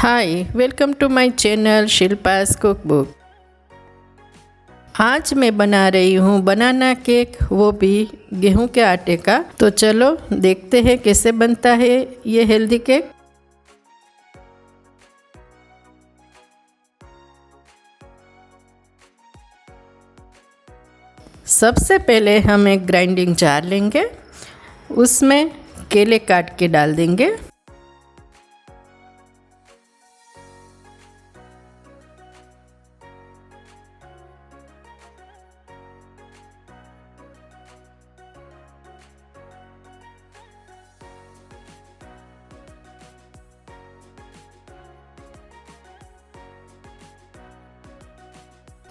Hi, welcome to my channel Shilpa's cookbook. आज मैं बना रही हूँ बनाना केक, वो भी गेहूं के आटे का। तो चलो देखते हैं कैसे बनता है ये हेल्दी केक। सबसे पहले हम एक ग्राइंडिंग जार लेंगे, उसमें केले काट के डाल देंगे।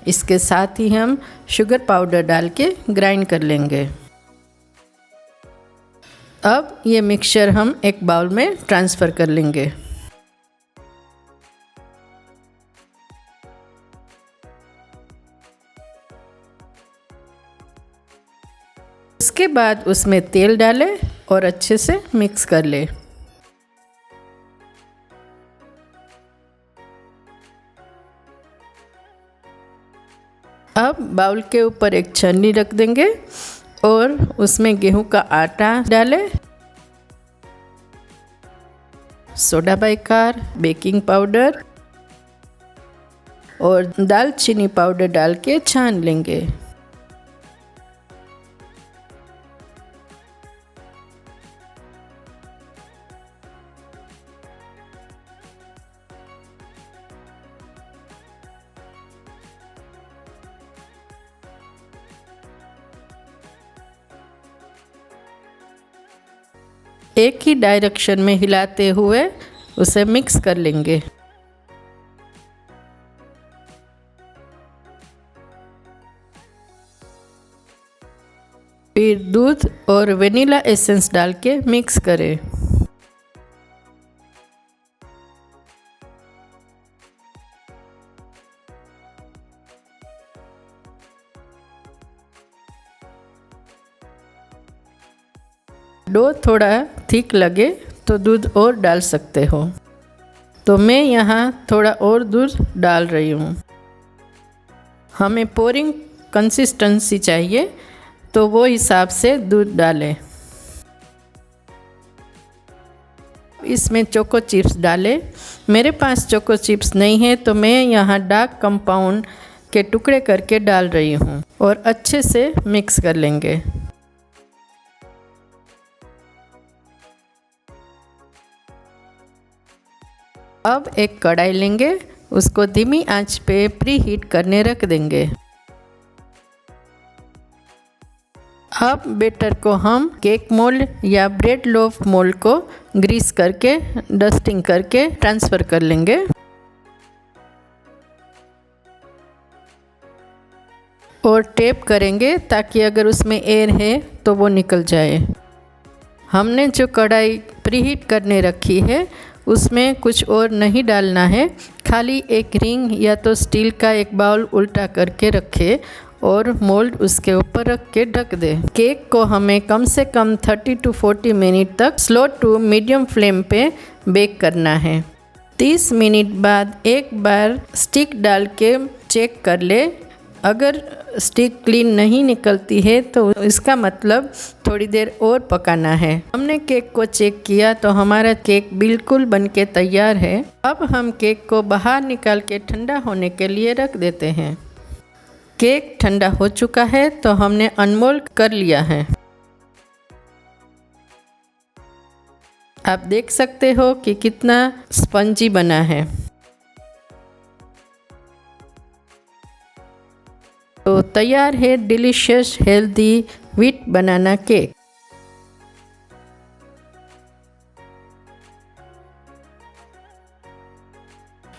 इसके साथ ही हम शुगर पाउडर डाल के ग्राइंड कर लेंगे। अब ये मिक्सचर हम एक बाउल में ट्रांसफ़र कर लेंगे। उसके बाद उसमें तेल डालें और अच्छे से मिक्स कर लें। अब बाउल के ऊपर एक छन्नी रख देंगे और उसमें गेहूं का आटा डालें, सोडा बाइकार, बेकिंग पाउडर और दालचीनी पाउडर डाल के छान लेंगे। एक ही डायरेक्शन में हिलाते हुए उसे मिक्स कर लेंगे। फिर दूध और वेनिला एसेंस डाल के मिक्स करें। डो थोड़ा थिक लगे तो दूध और डाल सकते हो, तो मैं यहाँ थोड़ा और दूध डाल रही हूँ। हमें पोरिंग कंसिस्टेंसी चाहिए तो वो हिसाब से दूध डालें। इसमें चोको चिप्स डालें। मेरे पास चोको चिप्स नहीं है तो मैं यहाँ डार्क कंपाउंड के टुकड़े करके डाल रही हूँ और अच्छे से मिक्स कर लेंगे। अब एक कढ़ाई लेंगे, उसको धीमी आंच पे प्री हीट करने रख देंगे। अब बैटर को हम केक मोल्ड या ब्रेड लोफ मोल्ड को ग्रीस करके डस्टिंग करके ट्रांसफ़र कर लेंगे। और टेप करेंगे ताकि अगर उसमें एयर है तो वो निकल जाए। हमने जो कढ़ाई प्रीहीट करने रखी है उसमें कुछ और नहीं डालना है, खाली एक रिंग या तो स्टील का एक बाउल उल्टा करके रखें और मोल्ड उसके ऊपर रख के ढक दें। केक को हमें कम से कम 30 to 40 मिनट तक स्लो टू मीडियम फ्लेम पे बेक करना है। 30 मिनट बाद एक बार स्टिक डाल के चेक कर ले। अगर स्टिक क्लीन नहीं निकलती है तो इसका मतलब थोड़ी देर और पकाना है। हमने केक को चेक किया तो हमारा केक बिल्कुल बनके तैयार है। अब हम केक को बाहर निकाल के ठंडा होने के लिए रख देते हैं। केक ठंडा हो चुका है तो हमने अनमोल्ड कर लिया है। आप देख सकते हो कि कितना स्पंजी बना है। तो तैयार है डिलीशियस हेल्दी व्हीट बनाना केक।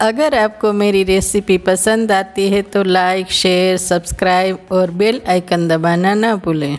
अगर आपको मेरी रेसिपी पसंद आती है तो लाइक, शेयर, सब्सक्राइब और बेल आइकन दबाना ना भूलें।